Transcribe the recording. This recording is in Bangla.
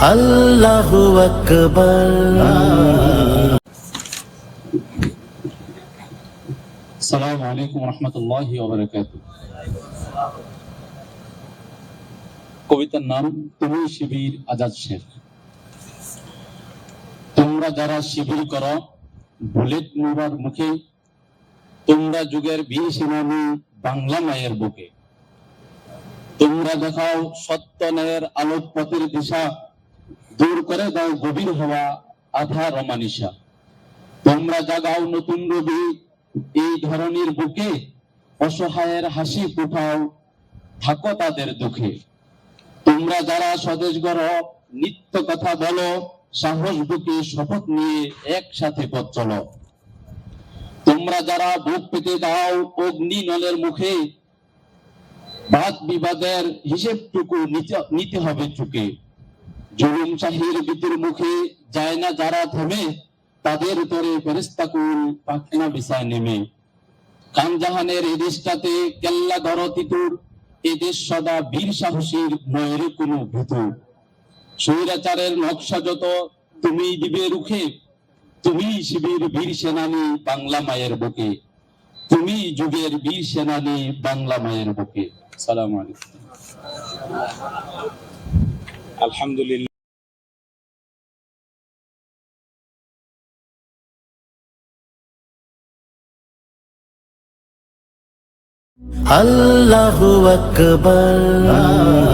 আল্লাহু আকবার। আসসালামু আলাইকুম রহমতুল্লাহি ওয়া বারাকাতুহু। কবিতার নাম তুমি শিবির আজাদ শেখ। তোমরা যারা শিবির করো বুলেট নোবার মুখে, তোমরা যুগের বীর সেনানী বাংলা মায়ের বুকে। তোমরা দেখাও সত্য ন্যায়ের আলোক পথের দিশা, দূর করে দাও গভীর হওয়া আধার অমানিসা। তোমরা জাগাও নতুন রবি এই ধরনের বুকে, অসহায়ের হাসি ফুটাও থাকো তাদের দুঃখে। তোমরা যারা স্বদেশ গড় নিত্য কথা বলো, সাহস বুকে শপথ নিয়ে একসাথে পথ চলো। তোমরা যারা বুক পেতে দাও অগ্নি নলের মুখে, বাদ বিবাদের হিসেবটুকু নিতে হবে চুকে। জুলুম শাহির বিতুর মুখে যায় না যারা থেমে, তাদের উপরে ফেরেশতাকুল পাখনা বিছায় নেমে। খানজাহানের এই দেশটাতে কেল্লা ধরো তিতুর, এদেশ সদা বীর সাহসীর নয়ের কোনো ভীতুর। স্বৈরাচারের নকশা যত তুমি দিবে রুখে, তুমি শিবির বীর সেনানী বাংলা মায়ের বুকে। তুমি যুগের বীর সেনানী বাংলা মায়ের বুকে। সালাম আলাইকুম। আলহামদুলিল্লাহ। আল্লাহু আকবার।